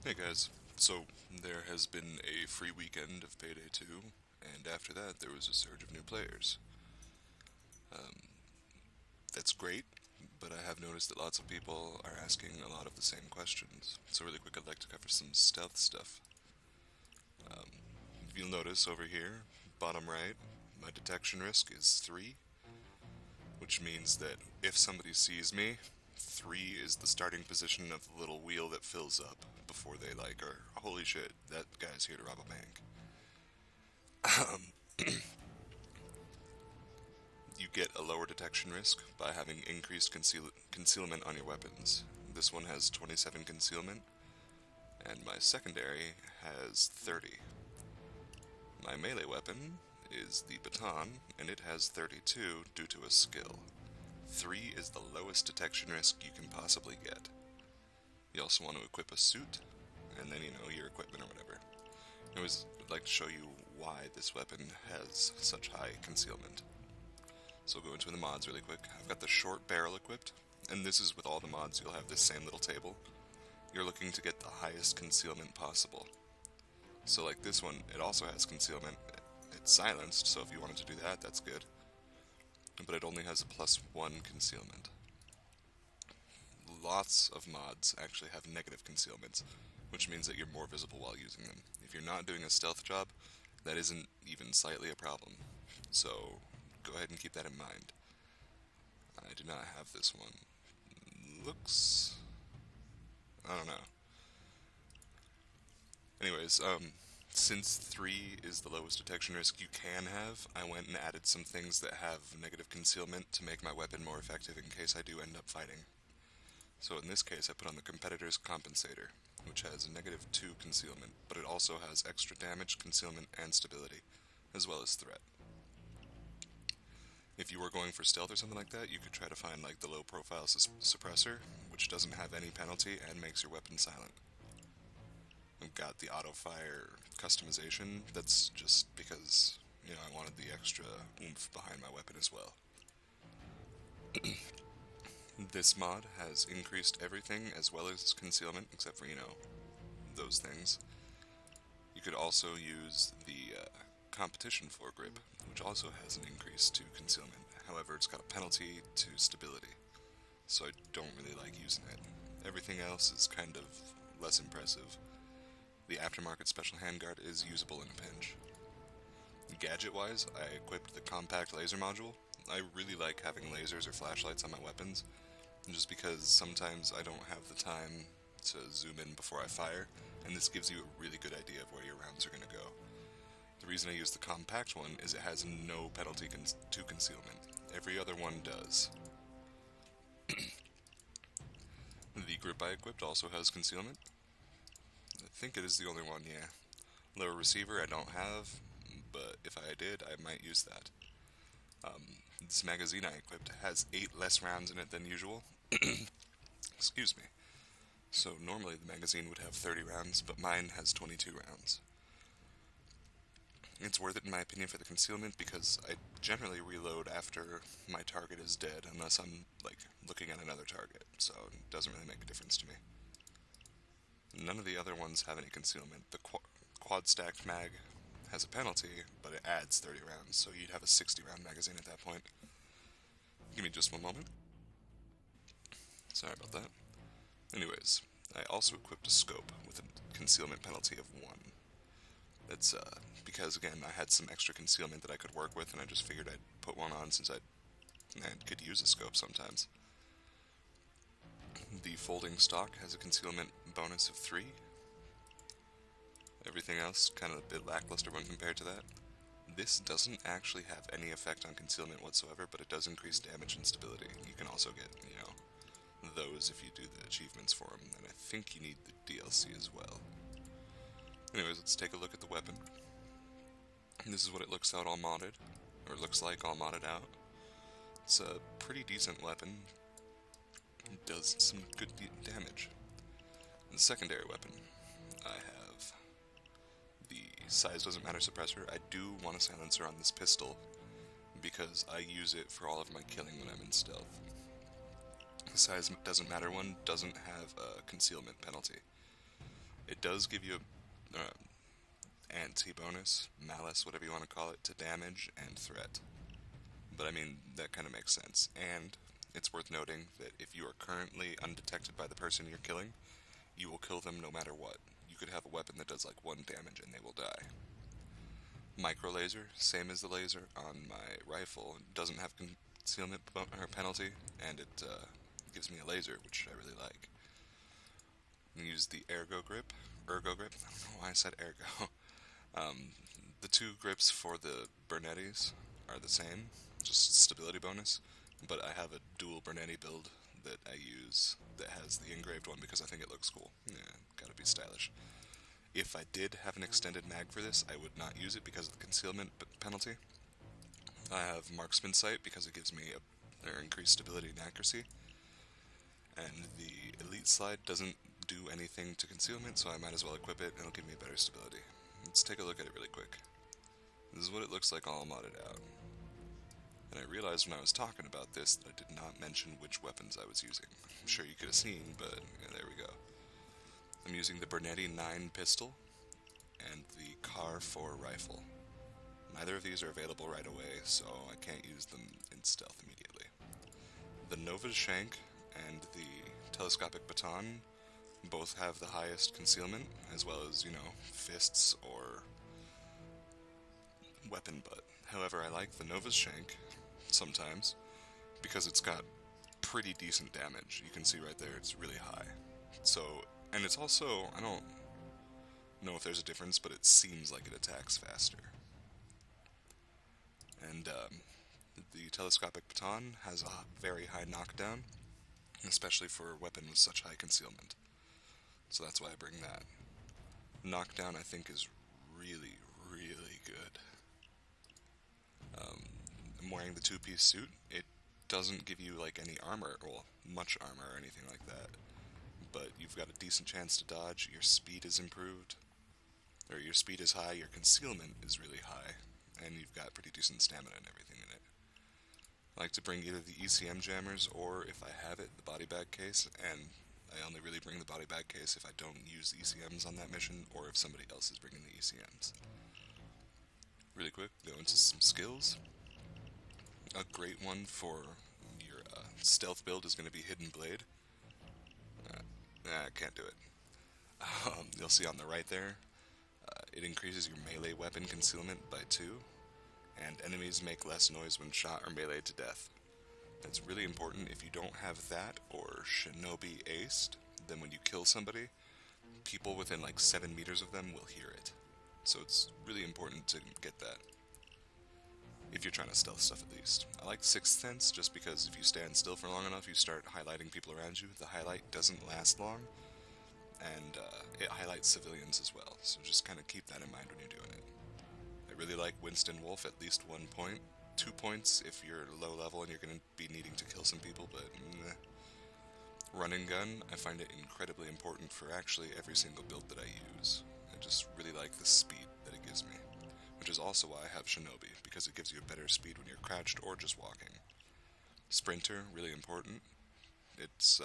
Hey guys, so there has been a free weekend of Payday 2, and after that there was a surge of new players. That's great, but I have noticed that lots of people are asking a lot of the same questions. So really quick, I'd like to cover some stealth stuff. If you'll notice over here, bottom right, my detection risk is 3, which means that if somebody sees me, 3 is the starting position of the little wheel that fills up before they are, holy shit, that guy's here to rob a bank. You get a lower detection risk by having increased concealment on your weapons. This one has 27 concealment, and my secondary has 30. My melee weapon is the baton, and it has 32 due to a skill. 3 is the lowest detection risk you can possibly get. You also want to equip a suit, and then your equipment or whatever. I always would like to show you why this weapon has such high concealment. So we'll go into the mods really quick. I've got the short barrel equipped, and this is with all the mods. You'll have this same little table. You're looking to get the highest concealment possible. So like this one, it also has concealment. It's silenced, so if you wanted to do that, that's good. But it only has a +1 concealment. Lots of mods actually have negative concealments, which means that you're more visible while using them. If you're not doing a stealth job, that isn't even slightly a problem. So go ahead and keep that in mind. I do not have this one. Looks... I don't know. Anyways, since 3 is the lowest detection risk you can have, I went and added some things that have negative concealment to make my weapon more effective in case I do end up fighting. So in this case, I put on the Competitor's Compensator, which has a -2 concealment, but it also has extra damage, concealment, and stability, as well as threat. If you were going for stealth or something like that, you could try to find like the low profile suppressor, which doesn't have any penalty and makes your weapon silent. I've got the auto fire customization. That's just because, I wanted the extra oomph behind my weapon as well. This mod has increased everything as well as concealment, except for, those things. You could also use the competition foregrip, which also has an increase to concealment. However, it's got a penalty to stability, so I don't really like using it. Everything else is kind of less impressive. The aftermarket special handguard is usable in a pinch. Gadget-wise, I equipped the compact laser module. I really like having lasers or flashlights on my weapons, just because sometimes I don't have the time to zoom in before I fire, and this gives you a really good idea of where your rounds are going to go. The reason I use the compact one is it has no penalty to concealment. Every other one does. The grip I equipped also has concealment. I think it is the only one, yeah. Lower receiver I don't have, but if I did, I might use that. This magazine I equipped has 8 less rounds in it than usual. Excuse me. So normally the magazine would have 30 rounds, but mine has 22 rounds. It's worth it in my opinion for the concealment because I generally reload after my target is dead unless I'm looking at another target, so it doesn't really make a difference to me. None of the other ones have any concealment. The quad stacked mag has a penalty, but it adds 30 rounds, so you'd have a 60 round magazine at that point. Give me just one moment. Sorry about that. Anyways, I also equipped a scope with a concealment penalty of 1. That's because, again, I had some extra concealment that I could work with, and I just figured I'd put one on since I could use a scope sometimes. The folding stock has a concealment bonus of 3. Everything else kind of a bit lackluster when compared to that. This doesn't actually have any effect on concealment whatsoever, but it does increase damage and stability. You can also get, those if you do the achievements for them, and I think you need the DLC as well. Anyways, let's take a look at the weapon. This is what it looks out all modded, or looks like all modded out. It's a pretty decent weapon. It does some good damage. The secondary weapon, I have the size doesn't matter suppressor. I do want a silencer on this pistol because I use it for all of my killing when I'm in stealth. The size doesn't matter one doesn't have a concealment penalty. It does give you a anti-bonus, malice, whatever you want to call it, to damage and threat. But I mean, that kind of makes sense. And it's worth noting that if you are currently undetected by the person you're killing, you will kill them no matter what. You could have a weapon that does like 1 damage and they will die. Micro laser, same as the laser on my rifle, doesn't have concealment penalty, and it gives me a laser, which I really like. I use the ergo grip. I don't know why I said ergo. The 2 grips for the BERNETTIs are the same, just stability bonus, but I have a dual BERNETTI build that I use that has the engraved one because I think it looks cool. Yeah, gotta be stylish. If I did have an extended mag for this, I would not use it because of the concealment penalty. I have marksman sight because it gives me increased stability and accuracy, and the elite slide doesn't do anything to concealment, so I might as well equip it and it'll give me better stability. Let's take a look at it really quick. This is what it looks like all modded out. And I realized when I was talking about this that I did not mention which weapons I was using. I'm sure you could have seen, but yeah, there we go. I'm using the BERNETTI 9 pistol and the CAR 4 rifle. Neither of these are available right away, so I can't use them in stealth immediately. The Nova's Shank and the telescopic baton both have the highest concealment, as well as, you know, fists or weapon butt. However, I like the Nova's Shank sometimes because it's got pretty decent damage. You can see right there it's really high. So, and it's also, I don't know if there's a difference, but it seems like it attacks faster. And the telescopic baton has a very high knockdown, especially for a weapon with such high concealment. So that's why I bring that. Knockdown, I think, is really, really good. I'm wearing the 2-piece suit. It doesn't give you like any armor, well, much armor or anything like that, but you've got a decent chance to dodge. Your speed is improved, or your speed is high, your concealment is really high, and you've got pretty decent stamina and everything in it. I like to bring either the ECM jammers, or if I have it, the body bag case, and I only really bring the body bag case if I don't use the ECMs on that mission, or if somebody else is bringing the ECMs. Really quick, go into some skills. A great one for your stealth build is going to be Hidden Blade. I can't do it. You'll see on the right there, it increases your melee weapon concealment by 2, and enemies make less noise when shot or meleeed to death. That's really important. If you don't have that, or Shinobi aced, then when you kill somebody, people within like 7 meters of them will hear it. So it's really important to get that, if you're trying to stealth stuff at least. I like Sixth Sense just because if you stand still for long enough, you start highlighting people around you. The highlight doesn't last long, and it highlights civilians as well, so just kind of keep that in mind when you're doing it. I really like Winston Wolf at least 1 point. 2 points if you're low level and you're going to be needing to kill some people, but Run and gun, I find it incredibly important for actually every single build that I use. I just really like the speed that it gives me, which is also why I have Shinobi, because it gives you a better speed when you're crouched or just walking. Sprinter, really important. It's,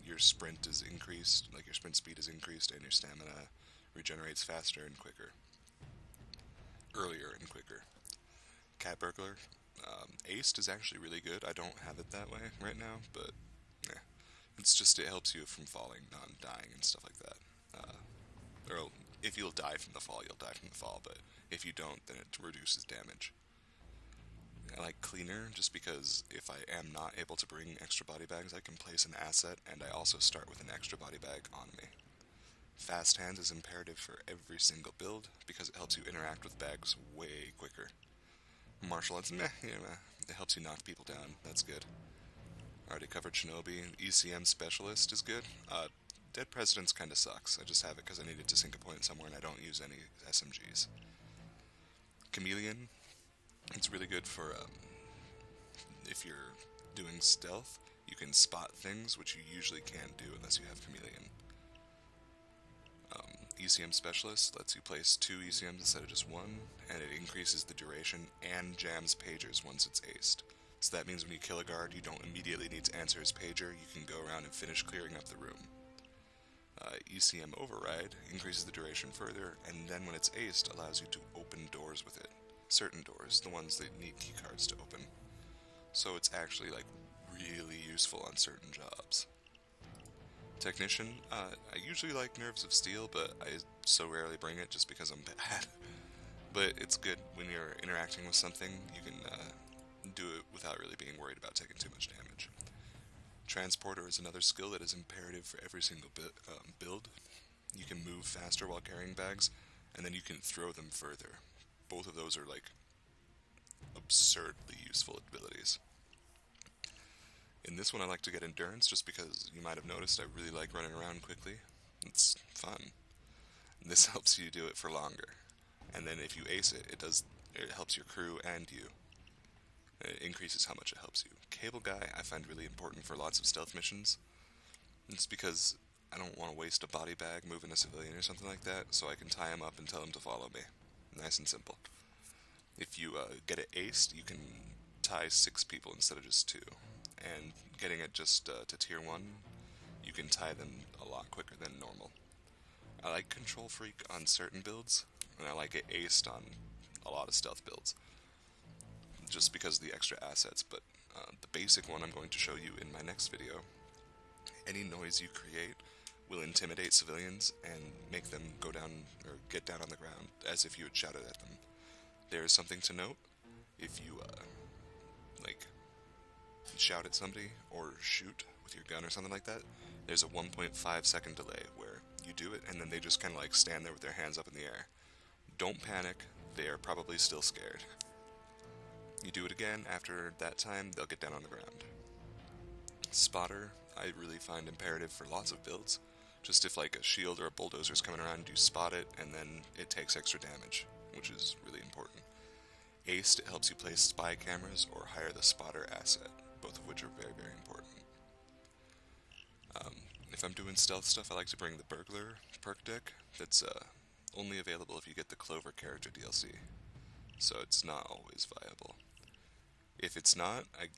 your sprint is increased, like your sprint speed is increased, and your stamina regenerates faster and quicker. Earlier and quicker. Cat Burglar, aced is actually really good. I don't have it that way right now, but it's just, it helps you from falling, not dying and stuff like that. Or if you'll die from the fall, you'll die from the fall, but if you don't, then it reduces damage. I like Cleaner just because if I am not able to bring extra body bags, I can place an asset, and I also start with an extra body bag on me. Fast Hands is imperative for every single build because it helps you interact with bags way quicker. Martial Arts, it helps you knock people down, that's good. Already covered Shinobi. ECM Specialist is good. Dead Presidents kinda sucks. I just have it because I needed to sink a point somewhere and I don't use any SMGs. Chameleon, it's really good for, if you're doing stealth, you can spot things, which you usually can't do unless you have Chameleon. ECM Specialist lets you place 2 ECMs instead of just 1, and it increases the duration and jams pagers once it's aced. So that means when you kill a guard, you don't immediately need to answer his pager, you can go around and finish clearing up the room. ECM Override increases the duration further, and then when it's aced, allows you to open doors with it. Certain doors, the ones that need keycards to open. So it's actually like really useful on certain jobs. Technician, I usually like Nerves of Steel, but I so rarely bring it just because I'm bad. But it's good when you're interacting with something, you can do it without really being worried about taking too much damage. Transporter is another skill that is imperative for every single build. You can move faster while carrying bags, and then you can throw them further. Both of those are like absurdly useful abilities. In this one I like to get Endurance just because you might have noticed I really like running around quickly. It's fun. This helps you do it for longer. And then if you ace it, it helps your crew and you. It increases how much it helps you. Cable Guy I find really important for lots of stealth missions. It's because I don't want to waste a body bag moving a civilian or something like that, so I can tie him up and tell him to follow me. Nice and simple. If you get it aced, you can tie 6 people instead of just 2. And getting it just to tier 1, you can tie them a lot quicker than normal. I like Control Freak on certain builds, and I like it aced on a lot of stealth builds, just because of the extra assets, but the basic one I'm going to show you in my next video. Any noise you create will intimidate civilians and make them go down or get down on the ground as if you had shouted at them. There is something to note: if you like shout at somebody or shoot with your gun or something like that, there's a 1.5 second delay where you do it and then they just kind of like stand there with their hands up in the air. Don't panic, they are probably still scared. You do it again, after that time, they'll get down on the ground. Spotter, I really find imperative for lots of builds. Just if like a shield or a bulldozer is coming around, you spot it, and then it takes extra damage, which is really important. Aced, it helps you place spy cameras or hire the spotter asset, both of which are very, very important. If I'm doing stealth stuff, I like to bring the Burglar perk deck. That's only available if you get the Clover character DLC, so it's not always viable. If it's not, I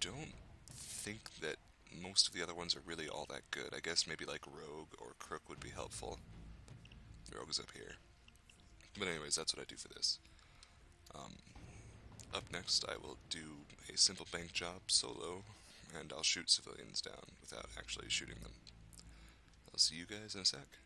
don't think that most of the other ones are really all that good. I guess maybe like Rogue or Crook would be helpful. Rogue is up here. But anyways, that's what I do for this. Up next, I will do a simple bank job solo, and I'll shoot civilians down without actually shooting them. I'll see you guys in a sec.